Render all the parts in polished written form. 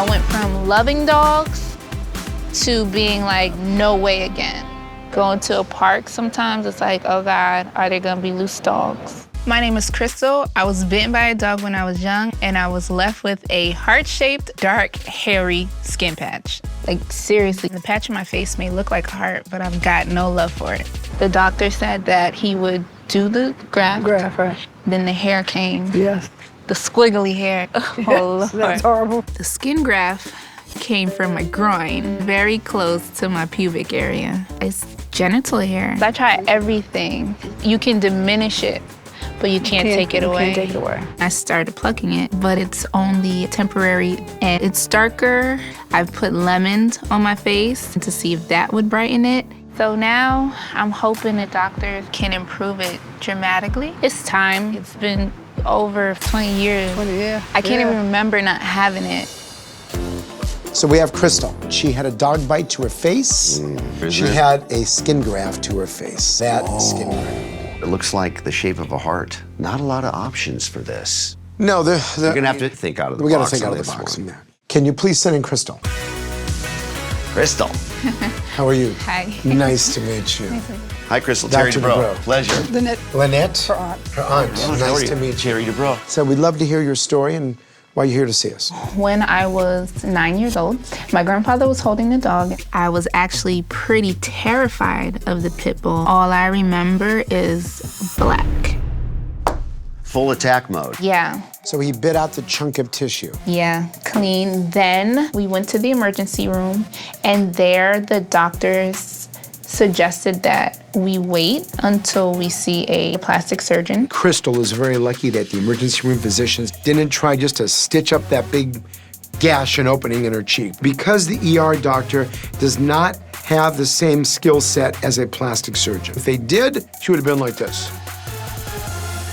I went from loving dogs to being like, no way again. Going to a park sometimes, it's like, oh God, are there gonna be loose dogs? My name is Crystal. I was bitten by a dog when I was young, and I was left with a heart-shaped, dark, hairy skin patch. Like, seriously, the patch on my face may look like a heart, but I've got no love for it. The doctor said that he would do the graft. Right. Then the hair came. Yes. The squiggly hair. Oh, Lord. That's horrible. The skin graft came from my groin, very close to my pubic area. It's genital hair. I try everything. You can diminish it, but you can't take it away. You can't take it away. I started plucking it, but it's only temporary, and it's darker. I've put lemons on my face to see if that would brighten it. So now I'm hoping the doctors can improve it dramatically. It's time. It's been over 20 years. 20 years. I can't even remember not having it. So we have Crystal. She had a dog bite to her face. She had a skin graft to her face. That skin graft. It looks like the shape of a heart. Not a lot of options for this. No, You're gonna have to think out of the box. We gotta think out of the box on that. Can you please send in Crystal? Crystal. How are you? Hi. Nice to meet you. Hi, Crystal. Terry Dr. Dubrow. Dubrow. Pleasure. Lynette? Her aunt. Her aunt. How are Nice you? to meet you. Terry Dubrow. So we'd love to hear your story and why you're here to see us. When I was 9 years old, my grandfather was holding the dog. I was actually pretty terrified of the pit bull. All I remember is black. Full attack mode. Yeah. So he bit out the chunk of tissue. Yeah, clean. Then we went to the emergency room, and there the doctors suggested that we wait until we see a plastic surgeon. Crystal is very lucky that the emergency room physicians didn't try just to stitch up that big gash and opening in her cheek. Because the ER doctor does not have the same skill set as a plastic surgeon. If they did, she would have been like this.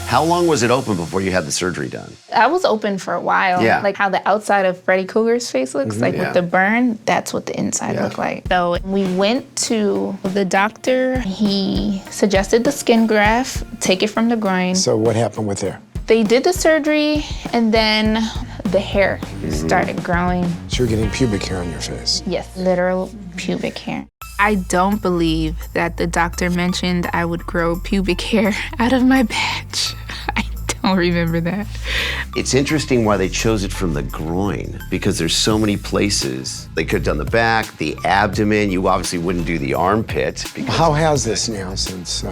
How long was it open before you had the surgery done? I was open for a while. Yeah. Like how the outside of Freddy Krueger's face looks, like Yeah. with the burn, that's what the inside looked like. So we went to the doctor. He suggested the skin graft, take it from the groin. So what happened with her? They did the surgery, and then the hair started growing. So you're getting pubic hair on your face. Yes, literal pubic hair. I don't believe that the doctor mentioned I would grow pubic hair out of my patch. I don't remember that. It's interesting why they chose it from the groin, because there's so many places. They could have done the back, the abdomen. You obviously wouldn't do the armpit. How has this now since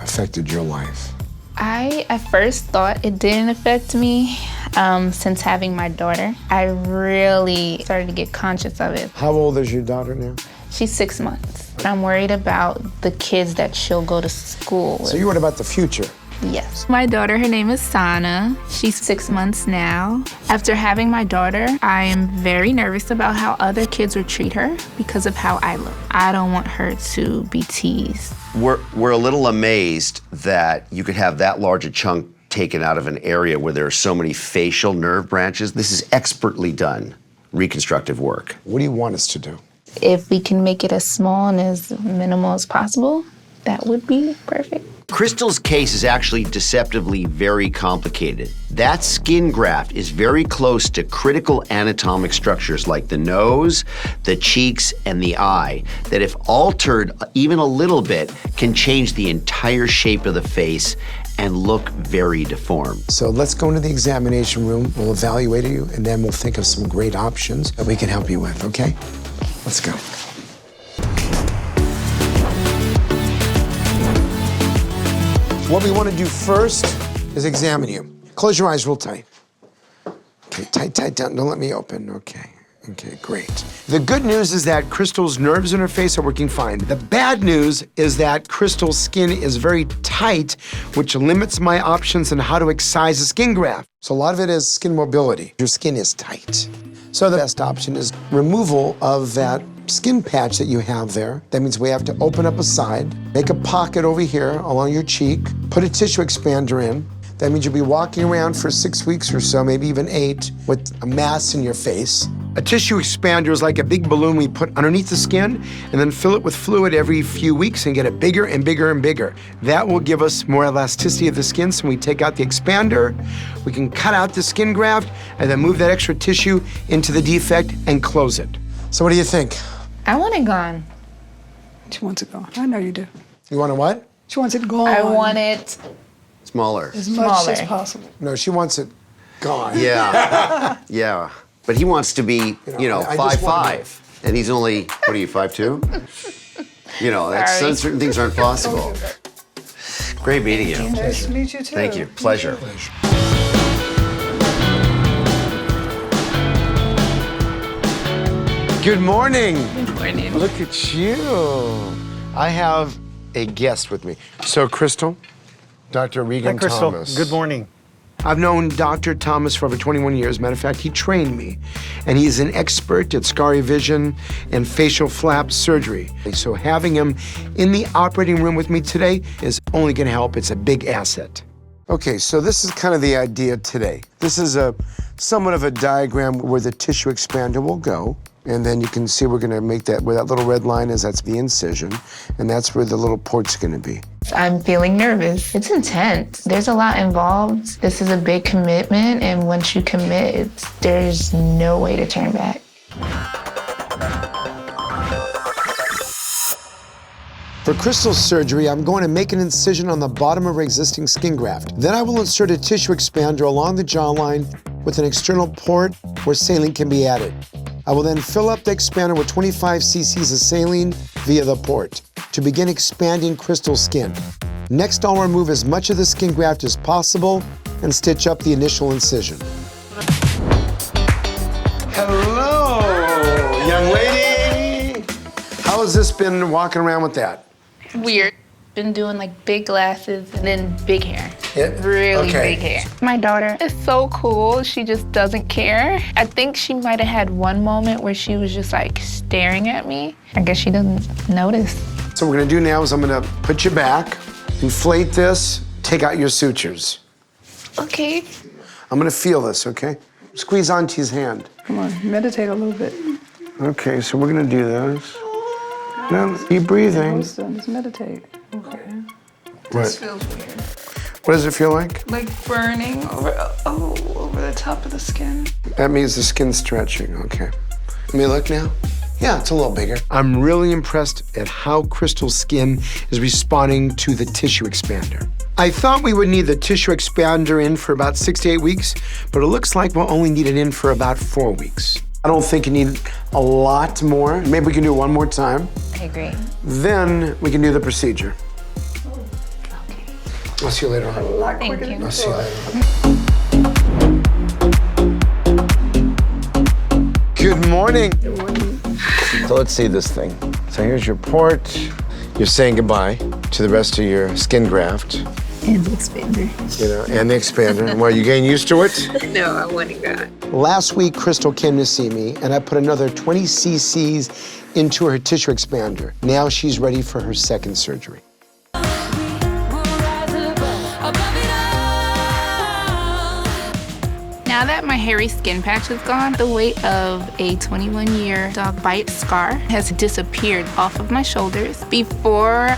affected your life? I at first thought it didn't affect me since having my daughter. I really started to get conscious of it. How old is your daughter now? She's 6 months. I'm worried about the kids that she'll go to school with. So you're worried about the future. Yes. My daughter, her name is Sana. She's 6 months now. After having my daughter, I am very nervous about how other kids will treat her because of how I look. I don't want her to be teased. We're a little amazed that you could have that large a chunk taken out of an area where there are so many facial nerve branches. This is expertly done reconstructive work. What do you want us to do? If we can make it as small and as minimal as possible, that would be perfect. Crystal's case is actually deceptively very complicated. That skin graft is very close to critical anatomic structures like the nose, the cheeks, and the eye, that if altered even a little bit, can change the entire shape of the face and look very deformed. So let's go into the examination room, we'll evaluate you, and then we'll think of some great options that we can help you with, okay? Let's go. What we want to do first is examine you. Close your eyes real tight. Okay, tight down. Don't let me open. Okay, great. The good news is that Crystal's nerves in her face are working fine. The bad news is that Crystal's skin is very tight, which limits my options on how to excise a skin graft. So a lot of it is skin mobility. Your skin is tight. So the best option is removal of that skin patch that you have there. That means we have to open up a side, make a pocket over here along your cheek, put a tissue expander in. That means you'll be walking around for 6 weeks or so, maybe even 8, with a mass in your face. A tissue expander is like a big balloon we put underneath the skin and then fill it with fluid every few weeks and get it bigger and bigger and bigger. That will give us more elasticity of the skin, so when we take out the expander, we can cut out the skin graft and then move that extra tissue into the defect and close it. So what do you think? I want it gone. She wants it gone. I know you do. You want a what? She wants it gone. I want it Smaller. as much as smaller. possible. No, she wants it gone. Yeah. Yeah. But he wants to be, I just want 5'5", and he's only, what are you, 5'2"? Sorry. Certain things aren't possible. Great meeting you. Nice to meet you too. Thank you. Pleasure. Good morning. Good morning. Look at you. I have a guest with me. So, Crystal, Dr. Regan Hi, Crystal. Thomas. Good morning. I've known Dr. Thomas for over 21 years. Matter of fact, he trained me, and he's an expert at scar revision and facial flap surgery. So having him in the operating room with me today is only going to help. It's a big asset. Okay, so this is kind of the idea today. This is somewhat of a diagram where the tissue expander will go. And then you can see we're gonna make that, where that little red line is, that's the incision. And that's where the little port's gonna be. I'm feeling nervous. It's intense. There's a lot involved. This is a big commitment, and once you commit, there's no way to turn back. For Crystal's surgery, I'm going to make an incision on the bottom of her existing skin graft. Then I will insert a tissue expander along the jawline with an external port where saline can be added. I will then fill up the expander with 25 cc's of saline via the port to begin expanding Crystal's skin. Next, I'll remove as much of the skin graft as possible and stitch up the initial incision. Hello, young lady. How has this been walking around with that? Weird. Been doing like big glasses and then big hair. Yeah? Really Okay. big hair. My daughter is so cool. She just doesn't care. I think she might have had one moment where she was just like staring at me. I guess she doesn't notice. So what we're gonna do now is I'm gonna put you back, inflate this, take out your sutures. Okay. I'm gonna feel this, okay? Squeeze onto his hand. Come on, meditate a little bit. Okay, so we're gonna do this. Now, keep breathing. Just meditate. Okay. What? Feels weird. What does it feel like? Like burning over the top of the skin. That means the skin's stretching, okay. Let me look now. Yeah, it's a little bigger. I'm really impressed at how Crystal's skin is responding to the tissue expander. I thought we would need the tissue expander in for about 6 to 8 weeks, but it looks like we'll only need it in for about 4 weeks. I don't think you need a lot more. Maybe we can do it one more time. I agree. Then we can do the procedure. Okay. I'll see you later on. Thank you. I'll see you later. Good morning. So let's see this thing. So here's your port. You're saying goodbye to the rest of your skin graft. And the expander. And the expander. Well, you getting used to it? No, I want it gone. Last week, Crystal came to see me, and I put another 20 cc's into her tissue expander. Now she's ready for her second surgery. Now that my hairy skin patch is gone, the weight of a 21-year dog bite scar has disappeared off of my shoulders. Before,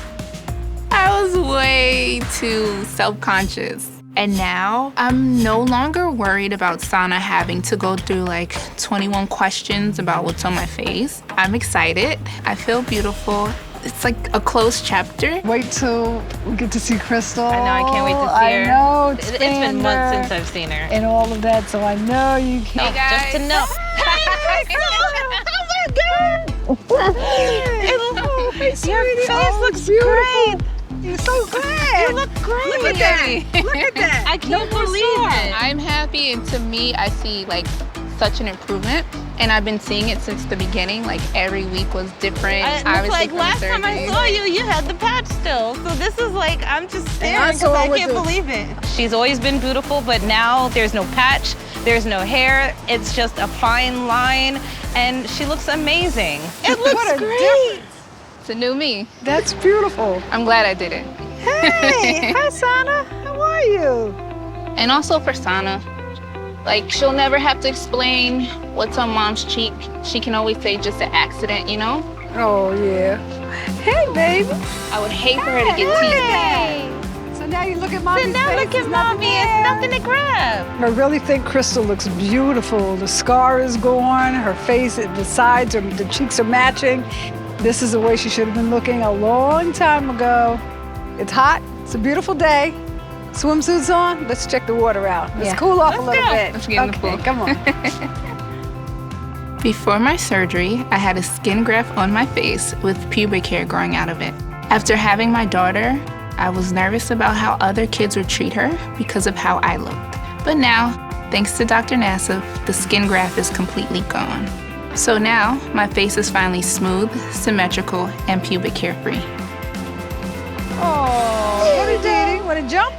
I was way too self-conscious. And now, I'm no longer worried about Sana having to go through like 21 questions about what's on my face. I'm excited. I feel beautiful. It's like a closed chapter. Wait till we get to see Crystal. I know, I can't wait to see her. I know, It's been months since I've seen her. and all of that, so I know you can't. Hey, guys. Just to know. Your face looks great. You're so good. You look great. Look at that. Look at that. I can't believe it. I'm happy, and to me, I see like such an improvement. And I've been seeing it since the beginning. Like every week was different. It's like from last time I surgery. saw you, you had the patch still. So this is like, I'm just staring I because saw I her with can't the- believe it. She's always been beautiful, but now there's no patch, there's no hair. It's just a fine line, and she looks amazing. It looks What a great. difference. It's a new me. That's beautiful. I'm glad I did it. Hey, hi, Sana. How are you? And also for Sana, Like, she'll never have to explain what's on mom's cheek. She can always say just an accident, you know? Oh, yeah. Hey, baby. I would hate for her to get teased. So now you look at mommy's So now face, look there's at nothing mommy, there. it's nothing to grab. I really think Crystal looks beautiful. The scar is gone, her face, the sides, the cheeks are matching. This is the way she should have been looking a long time ago. It's hot, it's a beautiful day. Swimsuits on, let's check the water out. Let's cool off a little bit. Let's get in the pool. Come on. Before my surgery, I had a skin graft on my face with pubic hair growing out of it. After having my daughter, I was nervous about how other kids would treat her because of how I looked. But now, thanks to Dr. Nassif, the skin graft is completely gone. So now, my face is finally smooth, symmetrical, and pubic hair free. Oh, what a dating, what a jump.